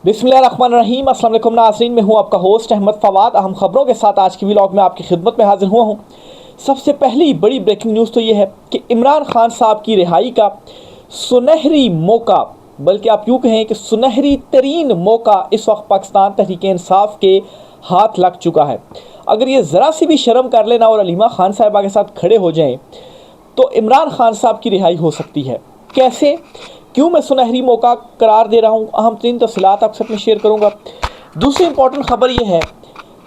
बिस्मिल्लाहिर्रहमानिर्रहीम। अस्सलाम वालेकुम नाज़रीन, मैं हूं आपका होस्ट अहमद फवाद। अहम खबरों के साथ आज की व्लॉग में आपकी खिदमत में हाजिर हुआ हूं। सबसे पहली बड़ी ब्रेकिंग न्यूज़ तो ये है कि इमरान खान साहब की रिहाई का सुनहरी मौका, बल्कि आप यूँ कहें कि सुनहरी तरीन मौका इस वक्त पाकिस्तान तहरीक इंसाफ के हाथ लग चुका है। अगर ये ज़रा सी भी शर्म कर लेना और अलीमा खान साहिबा के साथ खड़े हो जाएं तो इमरान खान साहब की रिहाई हो सकती है। कैसे, क्यों मैं सुनहरी मौका करार दे रहा हूँ, अहम तरीन तफसीलात आपके साथ में शेयर करूँगा। दूसरी इंपॉर्टेंट खबर यह है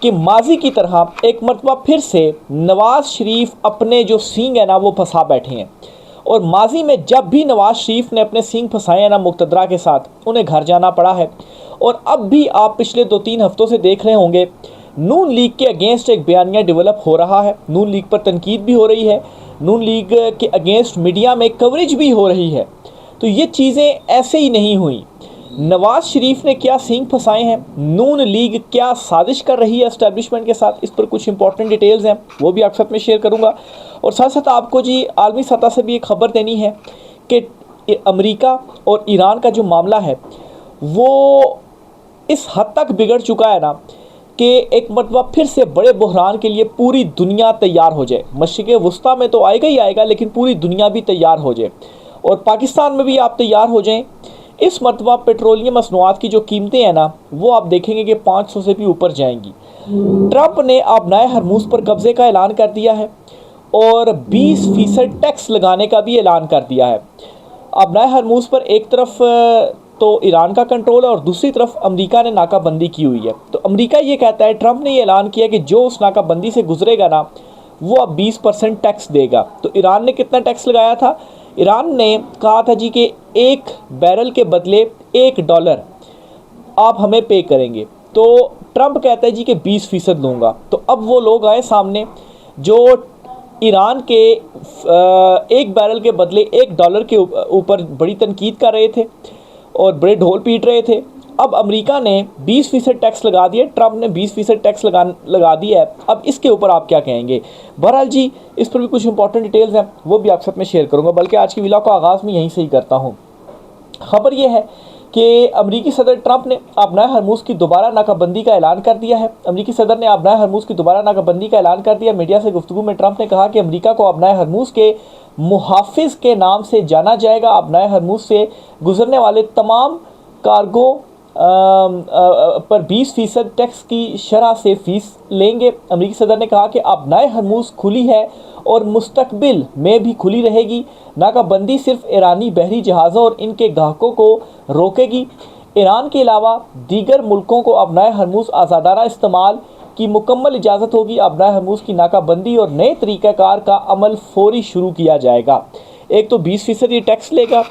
कि माजी की तरह एक मरतबा फिर से नवाज़ शरीफ अपने जो सींग है ना वो फंसा बैठे हैं। और माजी में जब भी नवाज़ शरीफ ने अपने सींग फंसाए हैं ना मुक़तदरा के साथ, उन्हें घर जाना पड़ा है। और अब भी आप पिछले 2-3 हफ्तों से देख रहे होंगे नून लीग के अगेंस्ट एक बयानिया डेवलप हो रहा है। नून लीग पर तनकीद भी हो रही है, नून लीग के अगेंस्ट मीडिया में कवरेज भी हो रही है। तो ये चीज़ें ऐसे ही नहीं हुई। नवाज़ शरीफ ने क्या सींग फंसाए हैं, नून लीग क्या साजिश कर रही है एस्टेब्लिशमेंट के साथ, इस पर कुछ इंपॉर्टेंट डिटेल्स हैं, वो भी आपके साथ में शेयर करूंगा। और साथ साथ आपको जी आलमी सतह से भी एक खबर देनी है कि अमेरिका और ईरान का जो मामला है वो इस हद तक बिगड़ चुका है ना कि एक मरतबा फिर से बड़े बहरान के लिए पूरी दुनिया तैयार हो जाए। मशरिक़ वस्ता में तो आएगा ही आएगा, लेकिन पूरी दुनिया भी तैयार हो जाए और पाकिस्तान में भी आप तैयार हो जाएं। इस मरतबा पेट्रोलियम मसनूआत की जो कीमतें हैं ना वो आप देखेंगे कि 500 से भी ऊपर जाएंगी। ट्रंप ने आबनाए हरमूज़ पर कब्ज़े का ऐलान कर दिया है और 20% टैक्स लगाने का भी ऐलान कर दिया है। आबनाए हरमूज़ पर एक तरफ तो ईरान का कंट्रोल है और दूसरी तरफ अमेरिका ने नाकाबंदी की हुई है। तो अमेरिका ये कहता है, ट्रंप ने ये ऐलान किया कि जो उस नाकाबंदी से गुजरेगा ना वो अब 20% टैक्स देगा। तो ईरान ने कितना टैक्स लगाया था? ईरान ने कहा था जी कि 1 बैरल के बदले $1 आप हमें पे करेंगे। तो ट्रंप कहता है जी कि 20% दूंगा। तो अब वो लोग आए सामने जो ईरान के 1 बैरल के बदले $1 के ऊपर बड़ी तनकीद कर रहे थे और बड़े ढोल पीट रहे थे। अब अमेरिका ने 20% टैक्स लगा दिया, ट्रंप ने 20% टैक्स लगा दिया है। अब इसके ऊपर आप क्या कहेंगे? बहरहाल जी इस पर भी कुछ इंपॉर्टेंट डिटेल्स हैं, वो भी आपके साथ में शेयर करूंगा। बल्कि आज की व्लॉग का आगाज़ मैं यहीं से ही करता हूँ। खबर यह है कि अमरीकी सदर ट्रंप ने आबनाए हरमूज़ की दोबारा नाकाबंदी का ऐलान कर दिया है। अमरीकी सदर ने आबनाए हरमूज़ की दोबारा नाकाबंदी का ऐलान कर दिया। मीडिया से गुफ्तगू में ट्रंप ने कहा कि अमरीका को आबनाए हरमूज़ के मुहाफिज के नाम से जाना जाएगा। आबनाए हरमूज़ से गुजरने वाले तमाम कार्गो पर 20% टैक्स की शरह से फ़ीस लेंगे। अमरीकी सदर ने कहा कि आबनाए हरमूज़ खुली है और मुस्तकबिल में भी खुली रहेगी। नाकाबंदी सिर्फ ईरानी बहरी जहाज़ों और इनके ग्राहकों को रोकेगी। ईरान के अलावा दीगर मुल्कों को आबनाए हरमूज़ आज़ादाना इस्तेमाल की मुकम्मल इजाज़त होगी। आबनाए हरमूज़ की नाकाबंदी और नए तरीक़ाकार का अमल फौरी शुरू किया जाएगा। एक तो 20% ये टैक्स लेगा,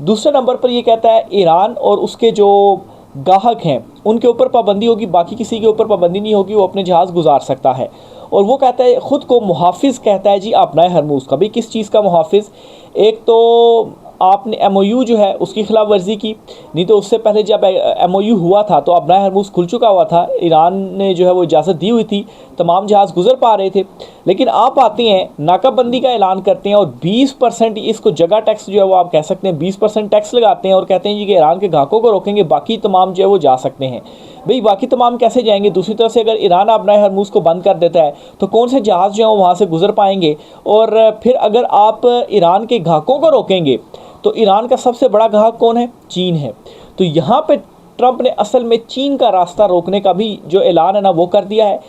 दूसरे नंबर पर ये कहता है ईरान और उसके जो ग्राहक हैं उनके ऊपर पाबंदी होगी, बाकी किसी के ऊपर पाबंदी नहीं होगी, वो अपने जहाज़ गुजार सकता है। और वो कहता है, ख़ुद को मुहाफिज कहता है जी आबनाए हरमूज़ का। भाई किस चीज़ का मुहाफिज? एक तो आपने MOU जो है उसकी खिलाफ वर्जी की, नहीं तो उससे पहले जब MOU हुआ था तो आबनाए हरमूज़ खुल चुका हुआ था, ईरान ने जो है वो इजाज़त दी हुई थी, तमाम जहाज़ गुजर पा रहे थे। लेकिन आप आते हैं नाकाबंदी का ऐलान करते हैं और 20% इसको जगह टैक्स जो है वो आप कह सकते हैं 20% टैक्स लगाते हैं और कहते हैं जी कि ईरान के ग्राहकों को रोकेंगे, बाकी तमाम जो है वो जा सकते हैं। भाई बाकी तमाम कैसे जाएंगे? दूसरी तरफ से अगर ईरान आबनाए हरमूज़ को बंद कर देता है तो कौन से जहाज़ जो हैं वहाँ से गुजर पाएंगे? और फिर अगर आप ईरान के ग्राहकों को रोकेंगे तो ईरान का सबसे बड़ा ग्राहक कौन है? चीन है। तो यहाँ पे ट्रंप ने असल में चीन का रास्ता रोकने का भी जो ऐलान है ना वो कर दिया है।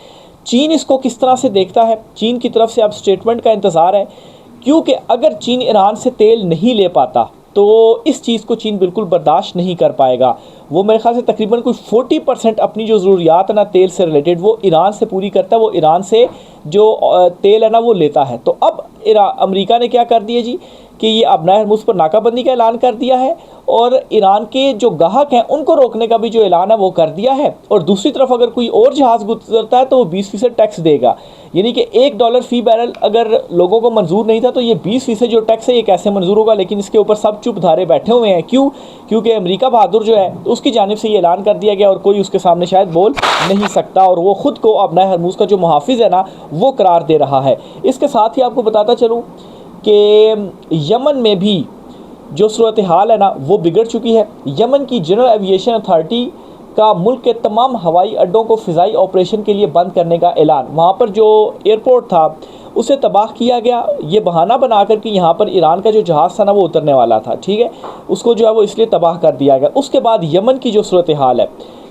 चीन इसको किस तरह से देखता है, चीन की तरफ से अब स्टेटमेंट का इंतज़ार है, क्योंकि अगर चीन ईरान से तेल नहीं ले पाता तो इस चीज़ को चीन बिल्कुल बर्दाश्त नहीं कर पाएगा। वो मेरे ख्याल से तकरीबन कुछ 40% अपनी जो ज़रूरियात है ना तेल से रिलेटेड वो ईरान से पूरी करता है, वो ईरान से जो तेल है ना वो लेता है। तो अब अमेरिका ने क्या कर दिया जी कि ये आबनाए हरमूज़ पर नाकाबंदी का ऐलान कर दिया है और ईरान के जो ग्राहक हैं उनको रोकने का भी जो ऐलान है वो कर दिया है। और दूसरी तरफ अगर कोई और जहाज़ गुजरता है तो वो 20% टैक्स देगा। यानी कि $1 फ़ी बैरल अगर लोगों को मंजूर नहीं था तो ये 20% जो टैक्स है ये कैसे मंजूर होगा? लेकिन इसके ऊपर सब चुप धारे बैठे हुए हैं। क्यों? क्योंकि अमेरिका बहादुर जो है उसकी जानिब से ये ऐलान कर दिया गया और कोई उसके सामने शायद बोल नहीं सकता, और वो ख़ुद को आबनाए हरमूज़ का जो मुहाफिज है ना वो करार दे रहा है। इसके साथ ही आपको बताता चलूँ कि यमन में भी जो सूरत हाल है ना वो बिगड़ चुकी है। यमन की जनरल एविएशन अथॉरिटी का मुल्क के तमाम हवाई अड्डों को फ़िज़ाई ऑपरेशन के लिए बंद करने का ऐलान। वहाँ पर जो एयरपोर्ट था उसे तबाह किया गया, ये बहाना बनाकर कि यहाँ पर ईरान का जो जहाज़ था ना वो उतरने वाला था, ठीक है, उसको जो है वो इसलिए तबाह कर दिया गया। उसके बाद यमन की जो सूरत हाल है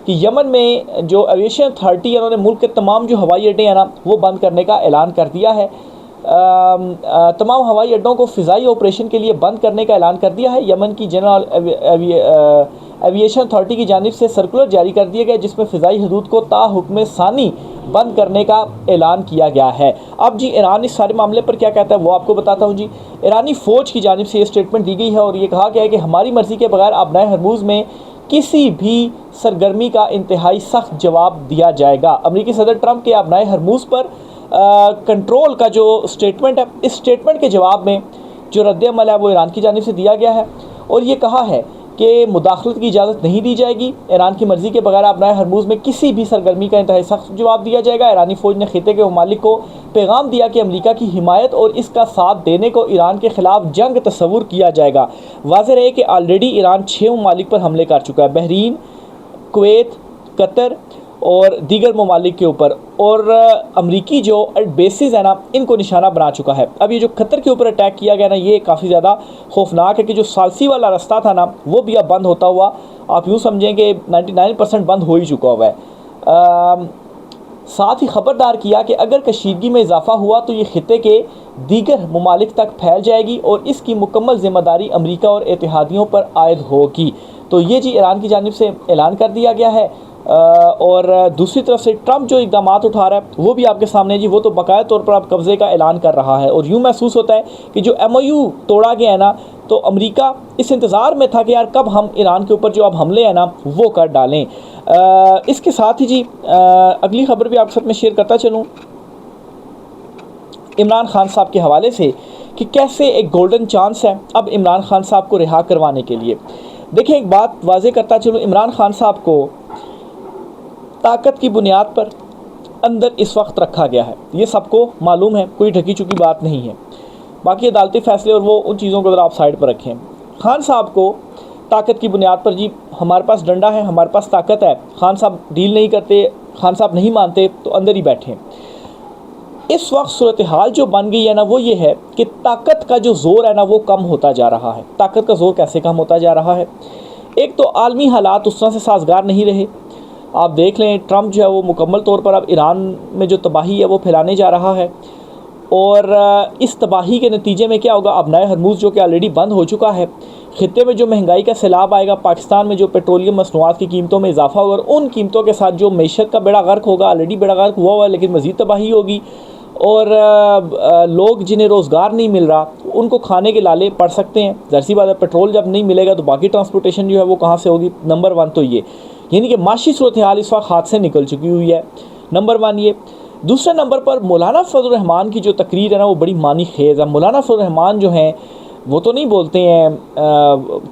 कि यमन में जो एविएशन अथॉरिटी है उन्होंने मुल्क के तमाम जो हवाई अड्डे हैं ना वो बंद करने का ऐलान कर दिया है। तमाम हवाई अड्डों को फ़िज़ाई ऑपरेशन के लिए बंद करने का ऐलान कर दिया है। यमन की जनरल एविएशन अथॉरिटी की जानिब से सर्कुलर जारी कर दिया गया जिसमें फ़िज़ाई हदूद को ताहुक्म सानी बंद करने का ऐलान किया गया है। अब जी ईरान इस सारे मामले पर क्या कहता है वो आपको बताता हूँ जी। ईरानी फ़ौज की जानिब से ये स्टेटमेंट दी गई है और ये कहा गया है कि हमारी मर्ज़ी के बगैर आबनाए हरमुज़ में किसी भी सरगर्मी का इंतहाई सख्त जवाब दिया जाएगा। अमेरिकी सदर ट्रंप के आबनाए हरमुज़ पर कंट्रोल का जो स्टेटमेंट है, इस स्टेटमेंट के जवाब में जो रद्द-ए-अमल है वो ईरान की जानिब से दिया गया है और ये कहा है कि मुदाखलत की इजाज़त नहीं दी जाएगी। ईरान की मर्ज़ी के बगैर आबनाए हरमुज़ में किसी भी सरगर्मी का इंतहाई सख्त जवाब दिया जाएगा। ईरानी फ़ौज ने खिते के ममालिक को पैगाम दिया कि अमेरिका की हिमायत और इसका साथ देने को ईरान के ख़िलाफ़ जंग तस्वुर किया जाएगा। वाज़ेह रहे कि ऑलरेडी ईरान 6 ममालिक पर हमले कर चुका है, बहरीन, कुवैत, कतर और दीगर ममालिक के ऊपर, और अमरीकी जो बेसिस है ना इनको निशाना बना चुका है। अब ये जो कतर के ऊपर अटैक किया गया ना ये काफ़ी ज़्यादा खौफनाक है कि जो सालसी वाला रास्ता था ना वो भी अब बंद होता हुआ आप यूँ समझें कि 99% बंद हो ही चुका हुआ है। साथ ही ख़बरदार किया कि अगर कशीदगी में इजाफा हुआ तो ये खिते के दीगर ममालिक तक फैल जाएगी और इसकी मुकम्मल ज़िम्मेदारी अमरीका और इत्तेहादियों पर आयद होगी। तो ये जी ईरान की जानिब से ऐलान कर दिया गया है। और दूसरी तरफ से ट्रंप जो इक़दाम उठा रहा है वो भी आपके सामने जी, वो तो बाकायदा तौर पर अब कब्ज़े का ऐलान कर रहा है और यूँ महसूस होता है कि जो MOU तोड़ा गया है ना तो अमेरिका इस इंतज़ार में था कि यार कब हम ईरान के ऊपर जो अब हमले हैं ना वो कर डालें। इसके साथ ही जी अगली खबर भी आपके साथ में शेयर करता चलूँ इमरान खान साहब के हवाले से कि कैसे एक गोल्डन चांस है अब इमरान खान साहब को रिहा करवाने के लिए। देखिए एक बात वाज़े करता चलूँ, इमरान खान साहब को ताकत की बुनियाद पर अंदर इस वक्त रखा गया है, ये सबको मालूम है, कोई ढकी चुकी बात नहीं है। बाकी अदालती फ़ैसले और वो उन चीज़ों को ज़रा आप साइड पर रखें। खान साहब को ताकत की बुनियाद पर जी हमारे पास डंडा है, हमारे पास ताकत है, खान साहब डील नहीं करते, खान साहब नहीं मानते तो अंदर ही बैठें। इस वक्त सूरत हाल जो बन गई है ना वो ये है कि ताकत का जो ज़ोर है ना वो कम होता जा रहा है। ताकत का ज़ोर कैसे कम होता जा रहा है? एक तो आलमी हालात उस तरह से साजगार नहीं रहे। आप देख लें ट्रंप जो है वो मुकम्मल तौर पर अब ईरान में जो तबाही है वो फैलाने जा रहा है और इस तबाही के नतीजे में क्या होगा, आबनाए हरमुज़ जो कि ऑलरेडी बंद हो चुका है, ख़ित्ते में जो महंगाई का सैलाब आएगा, पाकिस्तान में जो पेट्रोलियम मसनूआत की कीमतों में इजाफा होगा और उन कीमतों के साथ जो मईशत का बेड़ा गर्क होगा, ऑलरेडी बेड़ा गर्क हुआ है लेकिन मज़ीद तबाही होगी और लोग जिन्हें रोज़गार नहीं मिल रहा उनको खाने के लाले पड़ सकते हैं। ज़ाहिर बात है पेट्रोल जब नहीं मिलेगा तो बाकी ट्रांसपोर्टेशन जो है वो कहाँ से होगी। नंबर 1 तो ये, यानी कि माशी सूरत हाल इस वक्त हाथ से निकल चुकी हुई है, नंबर 1 ये। दूसरे नंबर पर मौलाना फजल रहमान की जो तकरीर है ना वो बड़ी मानी खेज़ है। मौलाना फजल रहमान जो हैं वो तो नहीं बोलते हैं,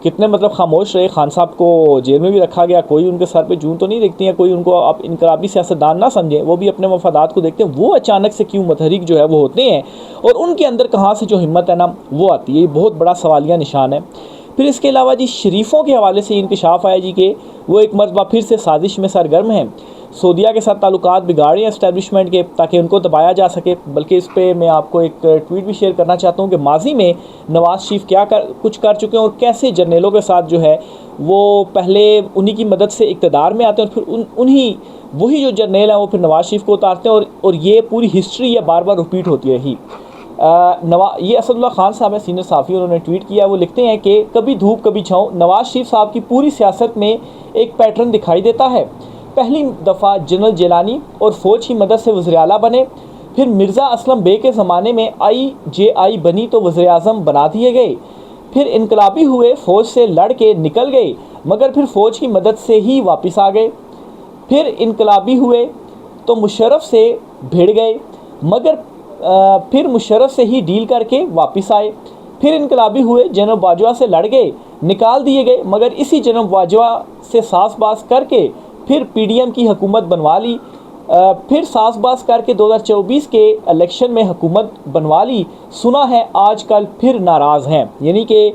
कितने मतलब खामोश रहे, खान साहब को जेल में भी रखा गया, कोई उनके सर पे जून तो नहीं देखती है, कोई उनको आप इनकलाबी सियासतदान ना समझे, वो भी अपने मफादात को देखते हैं। वो अचानक से क्यों मुतहरिक जो है वो होते हैं और उनके अंदर कहाँ से जो हिम्मत है ना वो आती है, ये बहुत बड़ा सवालिया निशान है। फिर इसके अलावा जी शरीफों के हवाले से इंकशाफ आया जी कि वो एक मरतबा फिर से साजिश में सरगर्म हैं, सऊदीया के साथ ताल्लुकात बिगाड़े इस्टेब्लिशमेंट के ताकि उनको दबाया जा सके। बल्कि इस पर मैं आपको एक ट्वीट भी शेयर करना चाहता हूँ कि माजी में नवाज़ शरीफ क्या कुछ कर चुके हैं और कैसे जर्नलों के साथ जो है वो पहले उन्हीं की मदद से इक़्तिदार में आते हैं और फिर उन्हीं वही जो जर्नल हैं वो फिर नवाज़ शरीफ को उतारते हैं और ये पूरी हिस्ट्री है बार बार रिपीट होती रही। ये असदुल्ला खान साहब है, सीनियर साफ़ी, उन्होंने ट्वीट किया, वो लिखते हैं कि कभी धूप कभी छाँव, नवाज़ शरीफ साहब की पूरी सियासत में एक पैटर्न दिखाई देता है। पहली दफ़ा जनरल जिलानी और फ़ौज की मदद से वज़ीर आला बने, फिर मिर्ज़ा असलम बे के ज़माने में IJI बनी तो वज़ीर आज़म बना दिए गए, फिर इनकलाबी हुए, फ़ौज से लड़ के निकल गए मगर फिर फ़ौज की मदद से ही वापस आ गए, फिर इनकलाबी हुए तो मुशर्रफ से भिड़ गए मगर फिर मुशर्रफ से ही डील करके वापस आए, फिर इनकलाबी हुए, जनरल बाजवा से लड़ गए, निकाल दिए गए मगर इसी जनरल बाजवा से सासबास करके फिर PDM की हुकूमत बनवा ली, फिर सासबास करके 2024 के इलेक्शन में हुकूमत बनवा ली, सुना है आजकल फिर नाराज़ हैं। यानी कि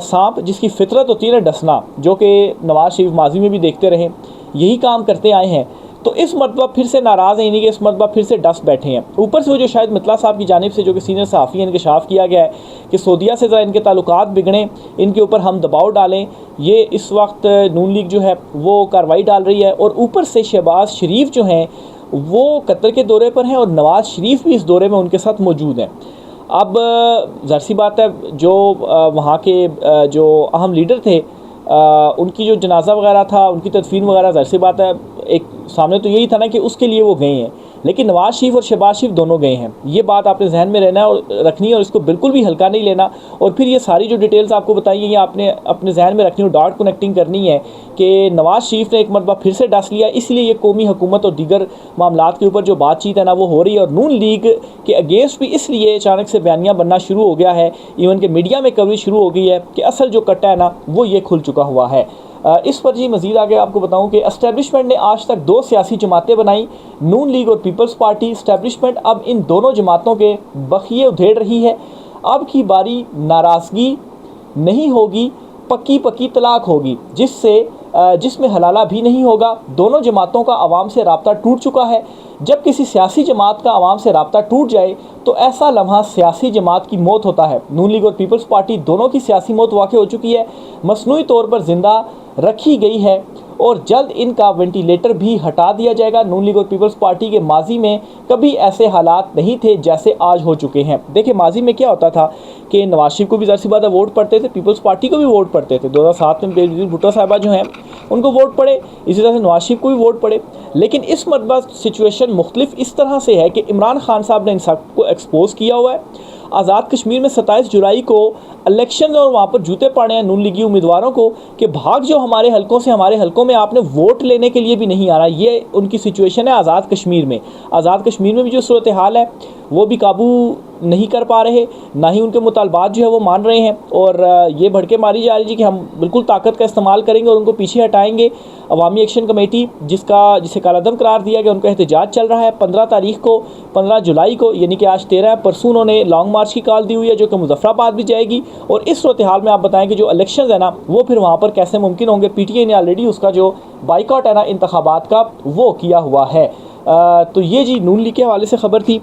सांप जिसकी फितरत होती है ना डसना, जो कि नवाज़ शरीफ माजी में भी देखते रहे। यही काम करते आए हैं, तो इस मरतबा फिर से नाराज़ हैं, यानी कि इस मरतबा फिर से डस बैठे हैं। ऊपर से वो जो शायद मितला साहब की जानिब से, जो कि सीनियर सहाफ़ी हैं, इंकशाफ किया गया है कि सऊदीया से ज़रा इनके ताल्लुकात बिगड़ें, इनके ऊपर हम दबाव डालें, ये इस वक्त नून लीग जो है वो कार्रवाई डाल रही है। और ऊपर से शहबाज शरीफ जो हैं वो कतर के दौरे पर हैं और नवाज़ शरीफ भी इस दौरे में उनके साथ मौजूद हैं। अब ज़ाहिर सी बात है, जो वहाँ के जो अहम लीडर थे, उनकी जो जनाजा वगैरह था, उनकी तदफीन वगैरह, ज़ाहिर सी बात है एक सामने तो यही था ना कि उसके लिए वो गए हैं, लेकिन नवाज़ शरीफ और शहबाज शरीफ दोनों गए हैं। ये बात आपने जहन में रहना और रखनी है और इसको बिल्कुल भी हल्का नहीं लेना। और फिर ये सारी जो डिटेल्स आपको बताई है, ये आपने अपने जहन में रखनी और डॉट कनेक्टिंग करनी है कि नवाज़ शरीफ ने एक मरतबा फिर से डस लिया, इसलिए ये कौमी हुकूमत और दीगर मामलात के ऊपर जो बातचीत है ना वो हो रही है। और नून लीग के अगेंस्ट भी इसलिए अचानक से बयानियाँ बनना शुरू हो गया है, इवन के मीडिया में कवरेज शुरू हो गई है कि असल जो कट्टा है ना वो ये खुल चुका हुआ है। इस पर जी मज़ीद आगे आपको बताऊं कि एस्टेब्लिशमेंट ने आज तक 2 सियासी जमातें बनाई, नून लीग और पीपल्स पार्टी। एस्टेब्लिशमेंट अब इन दोनों जमातों के बखिए उधेड़ रही है। अब की बारी नाराज़गी नहीं होगी, पक्की पक्की तलाक होगी, जिसमें हलाला भी नहीं होगा। दोनों जमातों का आवाम से राब्ता टूट चुका है। जब किसी सियासी जमात का आवाम से राब्ता टूट जाए तो ऐसा लम्हा सियासी जमात की मौत होता है। नून लीग और पीपल्स पार्टी दोनों की सियासी मौत वाक़ हो चुकी है, मसनूई तौर पर ज़िंदा रखी गई है और जल्द इनका वेंटिलेटर भी हटा दिया जाएगा। नून लीग और पीपल्स पार्टी के माजी में कभी ऐसे हालात नहीं थे जैसे आज हो चुके हैं। देखिए माजी में क्या होता था कि नवाज शरीफ को भी ज़ाहिर सी बात है वोट पड़ते थे, पीपल्स पार्टी को भी वोट पड़ते थे। 2007 में बेनज़ीर भुट्टो साहिबा जो हैं उनको वोट पड़े, इसी तरह से नवाज शरीफ को भी वोट पड़े। लेकिन इस मरतबा सिचुएशन मुख्तलिफ इस तरह से है कि इमरान खान साहब ने इन सबको एक्सपोज किया हुआ है। आज़ाद कश्मीर में 27 जुलाई को इलेक्शन और वहाँ पर जूते पड़े हैं नून लीगी उम्मीदवारों को कि भाग जो हमारे हलकों से, हमारे हलकों में आपने वोट लेने के लिए भी नहीं आना। ये उनकी सिचुएशन है आज़ाद कश्मीर में। आज़ाद कश्मीर में भी जो सूरत हाल है वो भी काबू नहीं कर पा रहे, ना ही उनके मुतालबात जो है वो मान रहे हैं। और ये भड़के मारी जा रही है कि हम बिल्कुल ताकत का इस्तेमाल करेंगे और उनको पीछे हटाएंगे। अवामी एक्शन कमेटी जिसे कालादम करार दिया गया, उनका एहतजाज चल रहा है 15 जुलाई को, यानी कि आज 13 है, परसों उन्होंने लॉन्ग मार्च की कॉल दी हुई है जो कि मुजफ्फराबाद भी जाएगी। और इस सूरत हाल में आप बताएं कि जो इलेक्शन है ना वो फिर वहाँ पर कैसे मुमकिन होंगे। PTI ने ऑलरेडी उसका जो बाइकआउट है ना इंतखाबात का वो किया हुआ है। तो ये जी नून लीग के हवाले से ख़बर थी।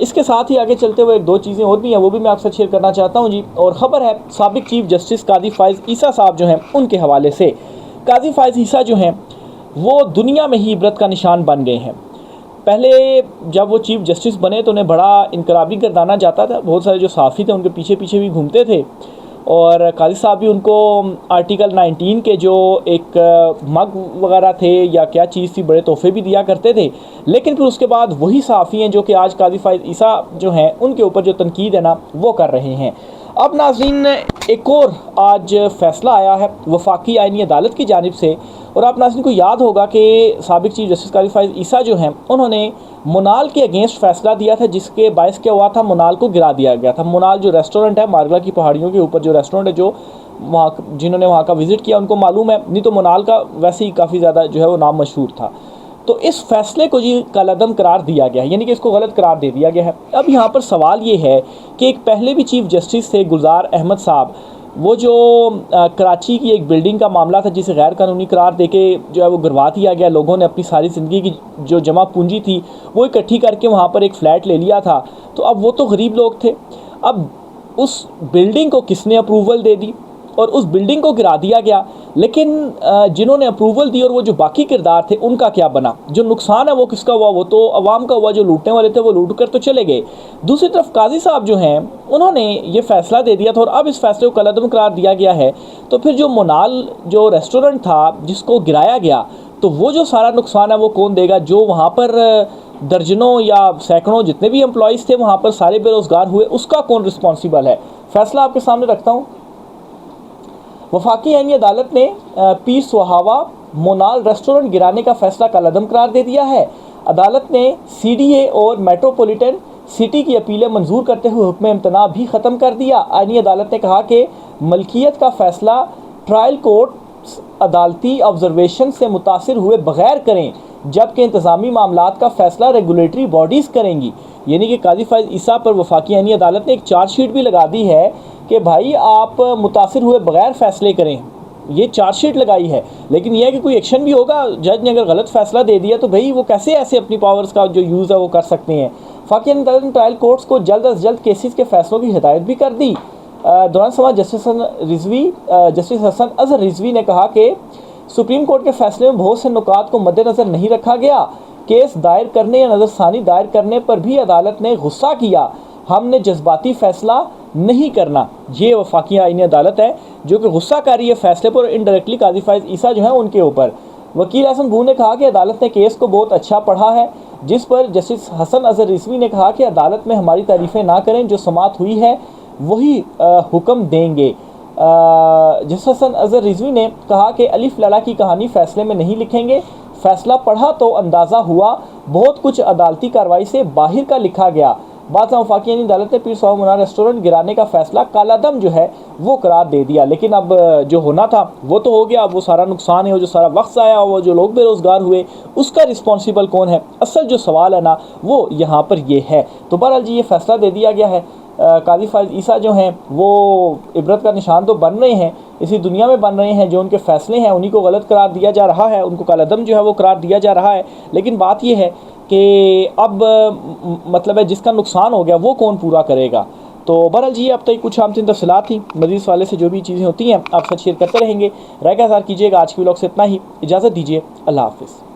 इसके साथ ही आगे चलते हुए 2 चीज़ें और भी हैं, वो भी मैं आपसे शेयर करना चाहता हूँ जी। और ख़बर है साबिक चीफ जस्टिस काजी फ़ाइज़ ईसा साहब जो हैं उनके हवाले से। काजी फ़ाइज़ ईसा जो हैं वो दुनिया में ही इबरत का निशान बन गए हैं। पहले जब वो चीफ जस्टिस बने तो उन्हें बड़ा इनकलाबी गर्दाना जाता था, बहुत सारे जो सहाफ़ी थे उनके पीछे पीछे भी घूमते थे। और काजी साहब भी उनको आर्टिकल 19 के जो एक मग वगैरह थे या क्या चीज़ थी, बड़े तोहफे भी दिया करते थे। लेकिन फिर उसके बाद वही सहाफ़ी हैं जो कि आज काजी फ़ाइज़ ईसा जो हैं उनके ऊपर जो तनकीद है ना वो कर रहे हैं। अब नाज़रीन एक और आज फ़ैसला आया है वफाकी आईनी अदालत की जानिब से। और आप नाज़रीन को याद होगा कि साबिक चीफ जस्टिस काजी फ़ाइज़ ईसा जो हैं उन्होंने मोनाल के अगेंस्ट फ़ैसला दिया था, जिसके बायस क्या हुआ था, मोनाल को गिरा दिया गया था। मोनाल जो रेस्टोरेंट है मारगला की पहाड़ियों के ऊपर जो रेस्टोरेंट है, जो वहाँ जिन्होंने वहाँ का विज़िट किया उनको मालूम है, नहीं तो मोनाल का वैसे ही काफ़ी ज़्यादा जो है वो नाम मशहूर था। तो इस फैसले को जी कलअदम करार दिया गया है, यानी कि इसको गलत करार दे दिया गया है। अब यहाँ पर सवाल ये है कि एक पहले भी चीफ जस्टिस थे गुलजार अहमद साहब, वो जो कराची की एक बिल्डिंग का मामला था जिसे गैर कानूनी करार देके जो है वो गिरवा दिया गया। लोगों ने अपनी सारी ज़िंदगी की जो जमा पूंजी थी वो इकट्ठी करके वहाँ पर एक फ़्लैट ले लिया था। तो अब वो तो गरीब लोग थे, अब उस बिल्डिंग को किसने अप्रूवल दे दी और उस बिल्डिंग को गिरा दिया गया। लेकिन जिन्होंने अप्रूवल दी और वो जो बाकी किरदार थे उनका क्या बना, जो नुकसान है वो किसका हुआ, वो तो अवाम का हुआ। जो लूटने वाले थे वो लूट कर तो चले गए। दूसरी तरफ काजी साहब जो हैं उन्होंने ये फ़ैसला दे दिया था और अब इस फैसले को कलअदम करार दिया गया है। तो फिर जो मोनाल जो रेस्टोरेंट था जिसको गिराया गया, तो वो जो सारा नुकसान है वो कौन देगा। जो वहाँ पर दर्जनों या सैकड़ों जितने भी एम्प्लॉइज़ थे वहाँ पर सारे बेरोज़गार हुए, उसका कौन रिस्पॉन्सिबल है। फ़ैसला आपके सामने रखता हूँ। वफाकी आईनी अदालत ने पीर सुहावा मोनाल रेस्टोरेंट गिराने का फैसला कलअदम करार दे दिया है। अदालत ने CDA और मेट्रोपॉलिटन सिटी की अपीलें मंजूर करते हुए हुक्म इम्तना भी ख़त्म कर दिया। आईनी अदालत ने कहा कि मलकियत का फ़ैसला ट्रायल कोर्ट अदालती ऑब्जर्वेशन से मुतासिर हुए बगैर करें, जबकि इंतज़ामी मामलात का फ़ैसला रेगुलेटरी बॉडीज़ करेंगी। यानी कि काजी फ़ाइज़ ईसा पर वफाकी आईनी अदालत ने एक चार्जशीट भी लगा दी है कि भाई आप मुतासिर हुए बगैर फ़ैसले करें। ये चार्जशीट लगाई है, लेकिन यह है कि कोई एक्शन भी होगा। जज ने अगर गलत फैसला दे दिया तो भाई वो कैसे ऐसे अपनी पावर्स का जो यूज़ है वो कर सकते हैं। वफाकी अदालत ने ट्रायल कोर्ट्स को जल्द अज जल्द केसेस के फैसलों की हिदायत भी कर दी। दौरान समाज जस्टिस हसन अजहर रिजवी ने कहा कि सुप्रीम कोर्ट के फैसले में बहुत से नुकात को मद्देनज़र नहीं रखा गया। केस दायर करने या नज़रसानी दायर करने पर भी अदालत ने गुस्सा किया। हमने जज्बाती फैसला नहीं करना। ये वफाकी आईनी अदालत है जो कि गुस्सा कर रही है फैसले पर, इनडायरेक्टली काजी फाइज ईसा जो है उनके ऊपर। वकील हसन बू ने कहा कि अदालत ने केस को बहुत अच्छा पढ़ा है, जिस पर जस्टिस हसन अजहर रिजवी ने कहा कि अदालत में हमारी तारीफ़ें ना करें, जो समाअत हुई है वही हुक्म देंगे। जस्टिस हसन अजहर रिजवी ने कहा कि अलिफ लैला की कहानी फैसले में नहीं लिखेंगे। फैसला पढ़ा तो अंदाज़ा हुआ बहुत कुछ अदालती कार्रवाई से बाहर का लिखा गया। बाद में वफाकी अदालत ने पीर साहब मुनार रेस्टोरेंट गिराने का फैसला कालादम जो है वो करार दे दिया। लेकिन अब जो होना था वो तो हो गया। अब वो सारा नुकसान है, वो जो सारा वक्त आया, वो जो लोग बेरोज़गार हुए, उसका रिस्पॉन्सिबल कौन है? असल जो सवाल है ना वो यहाँ पर ये है। तो बहरहाल जी ये फैसला दे दिया गया है। काजी फाइज ईसा जो हैं वो इबरत का निशान तो बन रहे हैं, इसी दुनिया में बन रहे हैं। जो उनके फैसले हैं उन्हीं को गलत करार दिया जा रहा है, उनको कालादम जो है वो करार दिया जा रहा है। लेकिन बात ये है कि अब मतलब है जिसका नुकसान हो गया वो कौन पूरा करेगा। तो बहरहाल जी अब तक कुछ आम तीन तफसीलात थी। मज़ीद वाले से जो भी चीज़ें होती हैं आप साथ शेयर करते रहेंगे। राय का इज़हार कीजिएगा। आज की व्लॉग से इतना ही, इजाज़त दीजिए। अल्लाह हाफ़िज़।